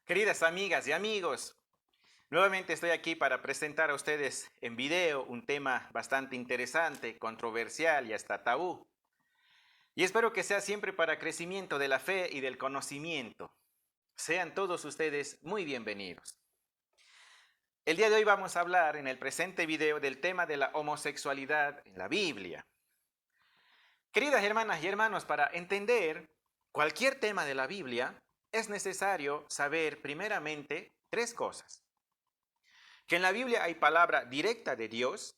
Queridas amigas y amigos, nuevamente estoy aquí para presentar a ustedes en video un tema bastante interesante, controversial y hasta tabú. Y espero que sea siempre para crecimiento de la fe y del conocimiento. Sean todos ustedes muy bienvenidos. El día de hoy vamos a hablar en el presente video del tema de la homosexualidad en la Biblia. Queridas hermanas y hermanos, para entender cualquier tema de la Biblia es necesario saber primeramente tres cosas. Que en la Biblia hay palabra directa de Dios,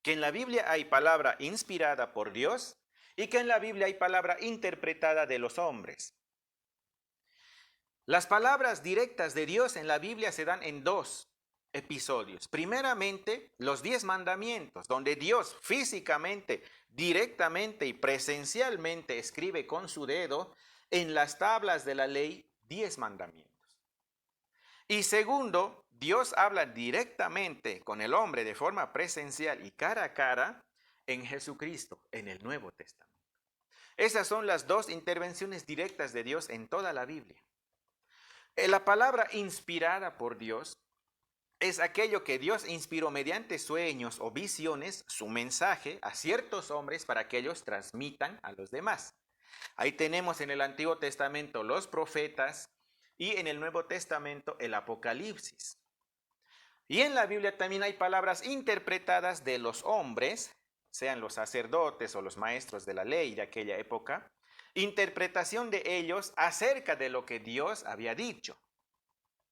que en la Biblia hay palabra inspirada por Dios y que en la Biblia hay palabra interpretada de los hombres. Las palabras directas de Dios en la Biblia se dan en dos episodios. Primeramente, los 10 mandamientos, donde Dios físicamente, directamente y presencialmente escribe con su dedo en las tablas de la ley 10 mandamientos. Y segundo, Dios habla directamente con el hombre de forma presencial y cara a cara en Jesucristo, en el Nuevo Testamento. Esas son las dos intervenciones directas de Dios en toda la Biblia. La palabra inspirada por Dios es aquello que Dios inspiró mediante sueños o visiones, su mensaje a ciertos hombres para que ellos transmitan a los demás. Ahí tenemos en el Antiguo Testamento los profetas y en el Nuevo Testamento el Apocalipsis. Y en la Biblia también hay palabras interpretadas de los hombres, sean los sacerdotes o los maestros de la ley de aquella época, interpretación de ellos acerca de lo que Dios había dicho.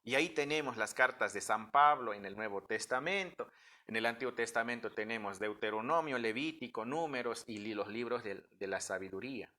Y ahí tenemos las cartas de San Pablo en el Nuevo Testamento. En el Antiguo Testamento tenemos Deuteronomio, Levítico, Números y los libros de la sabiduría.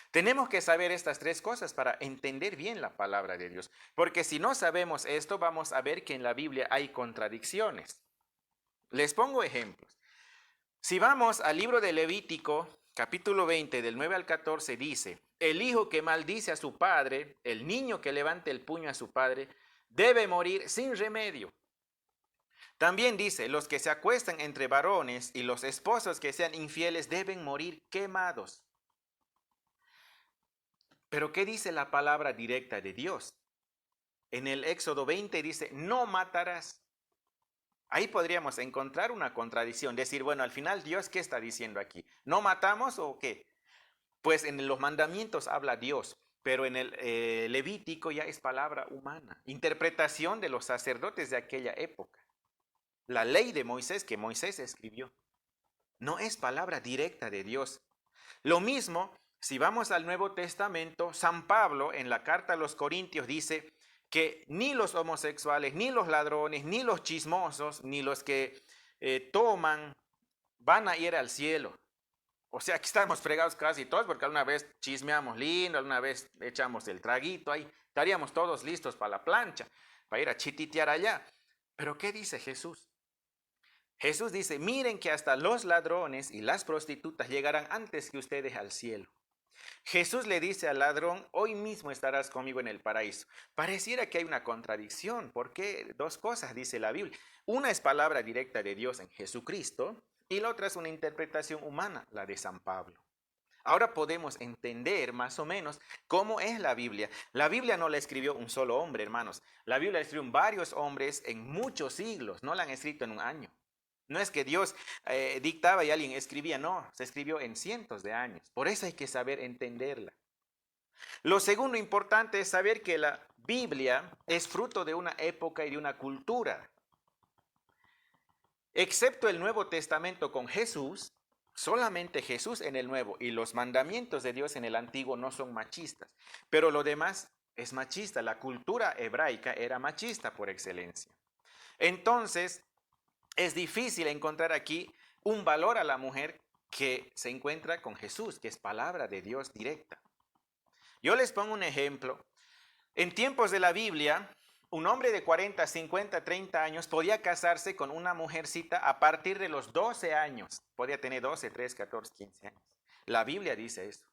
Tenemos que saber estas tres cosas para entender bien la palabra de Dios, porque si no sabemos esto, vamos a ver que en la Biblia hay contradicciones. Les pongo ejemplos. Si vamos al libro de Levítico, capítulo 20, del 9 al 14, dice, el hijo que maldice a su padre, el niño que levante el puño a su padre, debe morir sin remedio. También dice, los que se acuestan entre varones y los esposos que sean infieles deben morir quemados. Pero ¿qué dice la palabra directa de Dios? En el Éxodo 20 dice, no matarás. Ahí podríamos encontrar una contradicción, decir, bueno, al final Dios, ¿qué está diciendo aquí? ¿No matamos o qué? Pues en los mandamientos habla Dios, pero en el Levítico ya es palabra humana, interpretación de los sacerdotes de aquella época. La ley de Moisés que Moisés escribió no es palabra directa de Dios. Lo mismo, si vamos al Nuevo Testamento, San Pablo en la carta a los Corintios dice que ni los homosexuales, ni los ladrones, ni los chismosos, ni los que toman van a ir al cielo. O sea, aquí estamos fregados casi todos porque alguna vez chismeamos lindo, alguna vez echamos el traguito ahí, estaríamos todos listos para la plancha, para ir a chititear allá. Pero ¿qué dice Jesús? Jesús dice, miren que hasta los ladrones y las prostitutas llegarán antes que ustedes al cielo. Jesús le dice al ladrón, hoy mismo estarás conmigo en el paraíso. Pareciera que hay una contradicción, porque dos cosas dice la Biblia. Una es palabra directa de Dios en Jesucristo y la otra es una interpretación humana, la de San Pablo. Ahora podemos entender más o menos cómo es la Biblia. La Biblia no la escribió un solo hombre, hermanos. La Biblia la escribió varios hombres en muchos siglos, no la han escrito en un año. No es que Dios dictaba y alguien escribía, no, se escribió en cientos de años. Por eso hay que saber entenderla. Lo segundo importante es saber que la Biblia es fruto de una época y de una cultura. Excepto el Nuevo Testamento con Jesús, solamente Jesús en el Nuevo y los mandamientos de Dios en el Antiguo no son machistas. Pero lo demás es machista. La cultura hebraica era machista por excelencia. Entonces, es difícil encontrar aquí un valor a la mujer que se encuentra con Jesús, que es palabra de Dios directa. Yo les pongo un ejemplo. En tiempos de la Biblia, un hombre de 40, 50, 30 años podía casarse con una mujercita a partir de los 12 años. Podía tener 12, 13, 14, 15 años. La Biblia dice eso,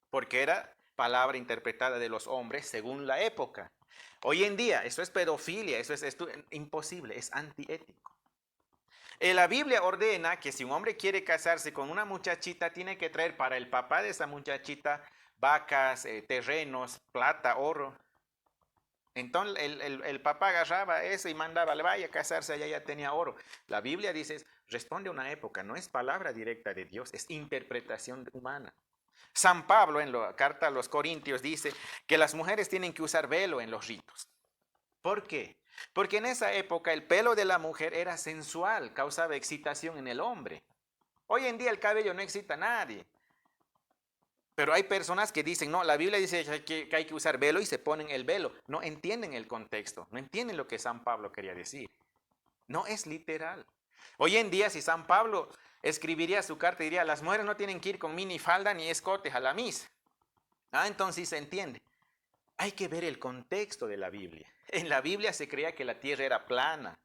porque era palabra interpretada de los hombres según la época. Hoy en día, eso es pedofilia, eso es imposible, es antiético. La Biblia ordena que si un hombre quiere casarse con una muchachita, tiene que traer para el papá de esa muchachita vacas, terrenos, plata, oro. Entonces el papá agarraba eso y mandaba, le vaya a casarse, allá ya tenía oro. La Biblia dice, responde a una época, no es palabra directa de Dios, es interpretación humana. San Pablo en la carta a los Corintios dice que las mujeres tienen que usar velo en los ritos. ¿Por qué? Porque en esa época el pelo de la mujer era sensual, causaba excitación en el hombre. Hoy en día el cabello no excita a nadie. Pero hay personas que dicen, no, la Biblia dice que hay que usar velo y se ponen el velo. No entienden el contexto, no entienden lo que San Pablo quería decir. No es literal. Hoy en día si San Pablo escribiría su carta y diría, las mujeres no tienen que ir con minifalda ni escotes a la misa. Entonces se entiende. Hay que ver el contexto de la Biblia. En la Biblia se creía que la tierra era plana.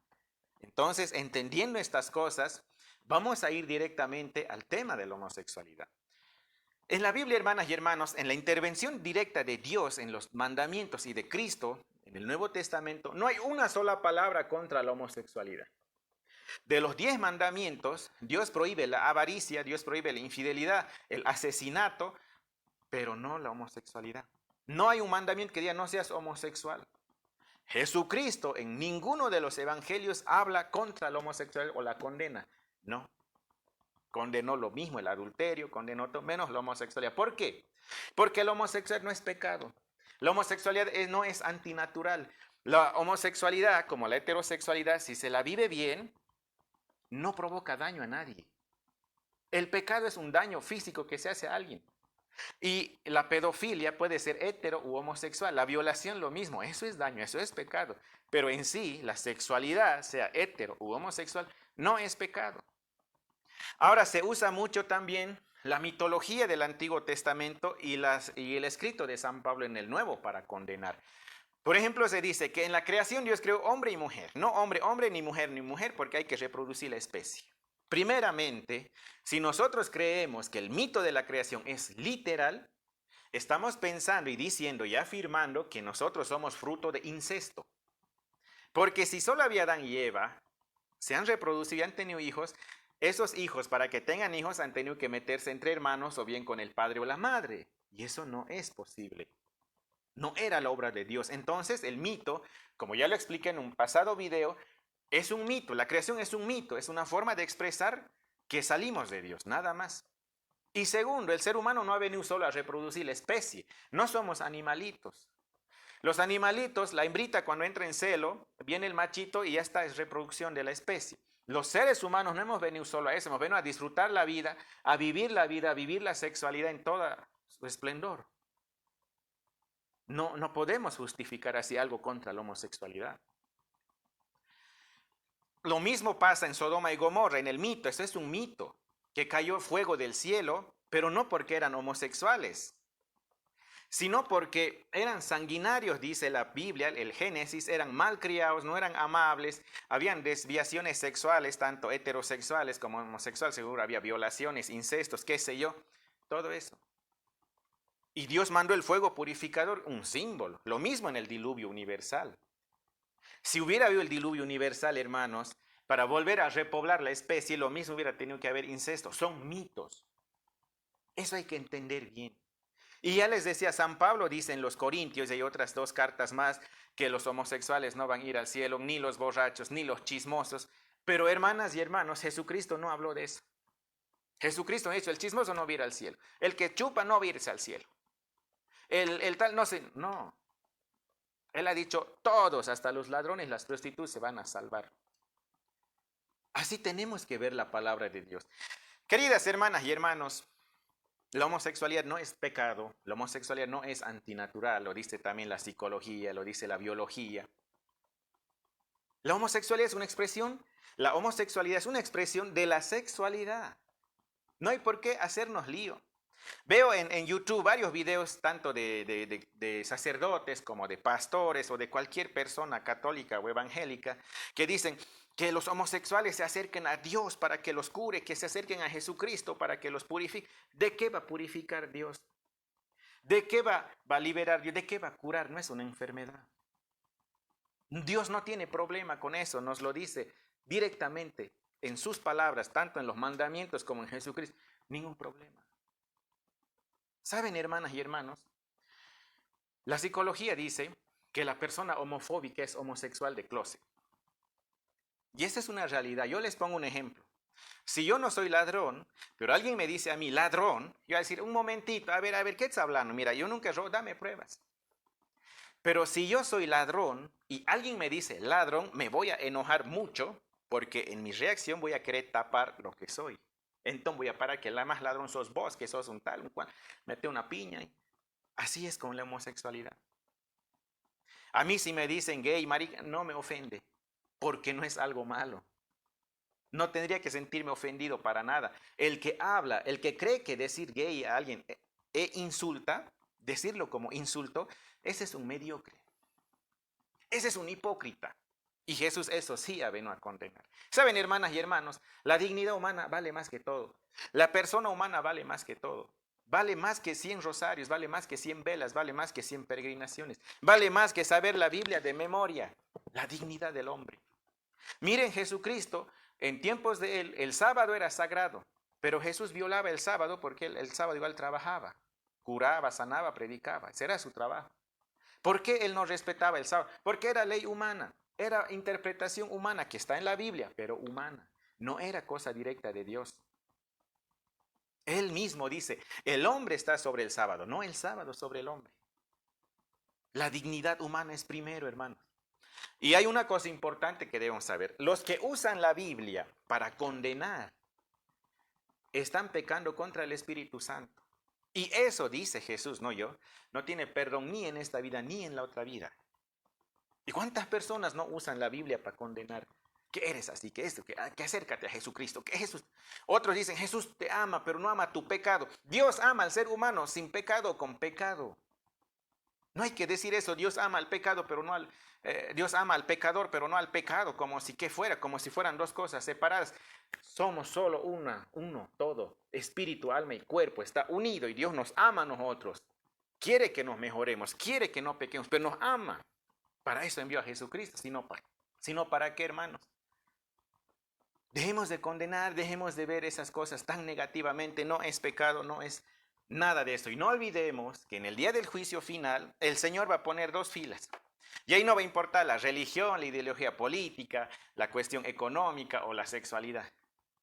Entonces, entendiendo estas cosas, vamos a ir directamente al tema de la homosexualidad. En la Biblia, hermanas y hermanos, en la intervención directa de Dios en los mandamientos y de Cristo, en el Nuevo Testamento, no hay una sola palabra contra la homosexualidad. De los 10 mandamientos, Dios prohíbe la avaricia, Dios prohíbe la infidelidad, el asesinato, pero no la homosexualidad. No hay un mandamiento que diga no seas homosexual. Jesucristo en ninguno de los evangelios habla contra la homosexualidad o la condena. No. Condenó lo mismo, el adulterio, condenó menos la homosexualidad. ¿Por qué? Porque la homosexualidad no es pecado. La homosexualidad no es antinatural. La homosexualidad, como la heterosexualidad, si se la vive bien, no provoca daño a nadie. El pecado es un daño físico que se hace a alguien. Y la pedofilia puede ser hetero u homosexual. La violación lo mismo. Eso es daño, eso es pecado. Pero en sí, la sexualidad, sea hetero u homosexual, no es pecado. Ahora se usa mucho también la mitología del Antiguo Testamento y el escrito de San Pablo en el Nuevo para condenar. Por ejemplo, se dice que en la creación Dios creó hombre y mujer. No hombre, hombre, ni mujer, porque hay que reproducir la especie. Primeramente, si nosotros creemos que el mito de la creación es literal, estamos pensando y diciendo y afirmando que nosotros somos fruto de incesto. Porque si solo había Adán y Eva, se han reproducido y han tenido hijos, esos hijos para que tengan hijos han tenido que meterse entre hermanos o bien con el padre o la madre. Y eso no es posible. No era la obra de Dios. Entonces el mito, como ya lo expliqué en un pasado video, es un mito. La creación es un mito, es una forma de expresar que salimos de Dios, nada más. Y segundo, el ser humano no ha venido solo a reproducir la especie. No somos animalitos. Los animalitos, la hembrita cuando entra en celo, viene el machito y ya está, es reproducción de la especie. Los seres humanos no hemos venido solo a eso, hemos venido a disfrutar la vida, a vivir la sexualidad en toda su esplendor. No podemos justificar así algo contra la homosexualidad. Lo mismo pasa en Sodoma y Gomorra, en el mito. Eso es un mito, que cayó fuego del cielo, pero no porque eran homosexuales, sino porque eran sanguinarios, dice la Biblia, el Génesis, eran malcriados, no eran amables, habían desviaciones sexuales, tanto heterosexuales como homosexuales, seguro había violaciones, incestos, qué sé yo, todo eso. Y Dios mandó el fuego purificador, un símbolo, lo mismo en el diluvio universal. Si hubiera habido el diluvio universal, hermanos, para volver a repoblar la especie, lo mismo hubiera tenido que haber incesto. Son mitos. Eso hay que entender bien. Y ya les decía, San Pablo dice en los Corintios, y hay otras 2 cartas más, que los homosexuales no van a ir al cielo, ni los borrachos, ni los chismosos. Pero hermanas y hermanos, Jesucristo no habló de eso. Jesucristo ha dicho, el chismoso no va a ir al cielo. El que chupa no va a irse al cielo. El tal no sé, no. Él ha dicho, todos, hasta los ladrones, las prostitutas se van a salvar. Así tenemos que ver la palabra de Dios. Queridas hermanas y hermanos, la homosexualidad no es pecado, la homosexualidad no es antinatural, lo dice también la psicología, lo dice la biología. La homosexualidad es una expresión, la homosexualidad es una expresión de la sexualidad. No hay por qué hacernos lío. Veo en YouTube varios videos tanto de sacerdotes como de pastores o de cualquier persona católica o evangélica que dicen que los homosexuales se acerquen a Dios para que los cure, que se acerquen a Jesucristo para que los purifique. ¿De qué va a purificar Dios? ¿De qué va a liberar Dios? ¿De qué va a curar? No es una enfermedad. Dios no tiene problema con eso, nos lo dice directamente en sus palabras, tanto en los mandamientos como en Jesucristo. Ningún problema. ¿Saben, hermanas y hermanos? La psicología dice que la persona homofóbica es homosexual de closet. Y esa es una realidad. Yo les pongo un ejemplo. Si yo no soy ladrón, pero alguien me dice a mí ladrón, yo voy a decir, un momentito, a ver, ¿qué estás hablando? Mira, yo nunca robo, dame pruebas. Pero si yo soy ladrón y alguien me dice ladrón, me voy a enojar mucho porque en mi reacción voy a querer tapar lo que soy. Entonces voy a parar que la más ladrón sos vos, que sos un tal, un cual, mete una piña. Así es con la homosexualidad. A mí si me dicen gay, marica, no me ofende, porque no es algo malo. No tendría que sentirme ofendido para nada. El que habla, el que cree que decir gay a alguien insulta, decirlo como insulto, ese es un mediocre. Ese es un hipócrita. Y Jesús eso sí ha venido a condenar. Saben, hermanas y hermanos, la dignidad humana vale más que todo. La persona humana vale más que todo. Vale más que 100 rosarios, vale más que 100 velas, vale más que 100 peregrinaciones. Vale más que saber la Biblia de memoria. La dignidad del hombre. Miren, Jesucristo, en tiempos de él, el sábado era sagrado. Pero Jesús violaba el sábado porque el sábado igual trabajaba. Curaba, sanaba, predicaba. Ese era su trabajo. ¿Por qué él no respetaba el sábado? Porque era ley humana, era interpretación humana que está en la Biblia, pero humana. No era cosa directa de Dios. Él mismo dice, el hombre está sobre el sábado, no el sábado sobre el hombre. La dignidad humana es primero, hermanos. Y hay una cosa importante que debemos saber. Los que usan la Biblia para condenar están pecando contra el Espíritu Santo. Y eso dice Jesús, no yo, no tiene perdón ni en esta vida ni en la otra vida. ¿Y cuántas personas no usan la Biblia para condenar? Que eres así, que esto, que acércate a Jesucristo, que Jesús. Otros dicen, Jesús te ama, pero no ama tu pecado. Dios ama al ser humano sin pecado o con pecado. No hay que decir eso, Dios ama al pecado, pero no al, Dios ama al pecador, pero no al pecado, como si que fuera, como si fueran dos cosas separadas. Somos solo uno, todo, espíritu, alma y cuerpo, está unido y Dios nos ama a nosotros. Quiere que nos mejoremos, quiere que no pequemos, pero nos ama. Para eso envió a Jesucristo, sino para qué, hermanos. Dejemos de condenar, dejemos de ver esas cosas tan negativamente, no es pecado, no es nada de esto. Y no olvidemos que en el día del juicio final, el Señor va a poner dos filas. Y ahí no va a importar la religión, la ideología política, la cuestión económica o la sexualidad.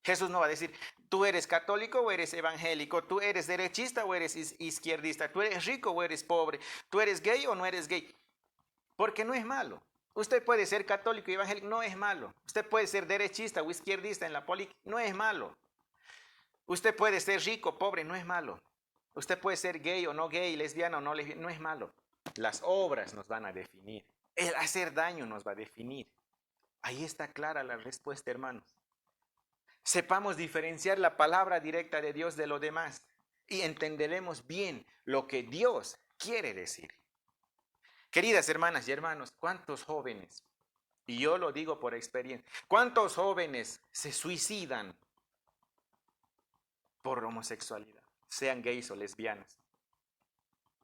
Jesús no va a decir, tú eres católico o eres evangélico, tú eres derechista o eres izquierdista, tú eres rico o eres pobre, tú eres gay o no eres gay. Porque no es malo. Usted puede ser católico y evangélico, no es malo. Usted puede ser derechista o izquierdista en la política, no es malo. Usted puede ser rico, pobre, no es malo. Usted puede ser gay o no gay, lesbiana o no lesbiana, no es malo. Las obras nos van a definir. El hacer daño nos va a definir. Ahí está clara la respuesta, hermanos. Sepamos diferenciar la palabra directa de Dios de lo demás y entenderemos bien lo que Dios quiere decir. Queridas hermanas y hermanos, ¿cuántos jóvenes, y yo lo digo por experiencia, cuántos jóvenes se suicidan por homosexualidad, sean gays o lesbianas?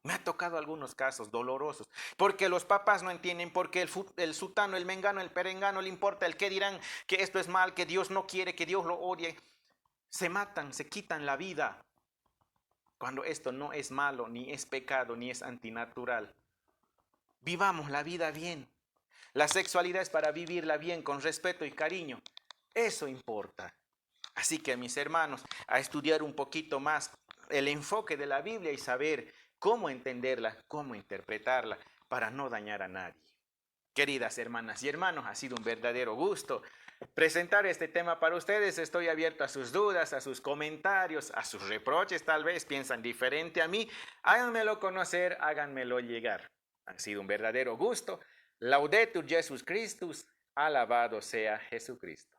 Me ha tocado algunos casos dolorosos, porque los papás no entienden, porque el sutano, el mengano, el perengano le importa el qué dirán, que esto es mal, que Dios no quiere, que Dios lo odie. Se matan, se quitan la vida, cuando esto no es malo, ni es pecado, ni es antinatural. Vivamos la vida bien. La sexualidad es para vivirla bien, con respeto y cariño. Eso importa. Así que, mis hermanos, a estudiar un poquito más el enfoque de la Biblia y saber cómo entenderla, cómo interpretarla, para no dañar a nadie. Queridas hermanas y hermanos, ha sido un verdadero gusto presentar este tema para ustedes. Estoy abierto a sus dudas, a sus comentarios, a sus reproches. Tal vez piensan diferente a mí. Háganmelo conocer, háganmelo llegar. Ha sido un verdadero gusto. Laudetur Jesus Christus, alabado sea Jesucristo.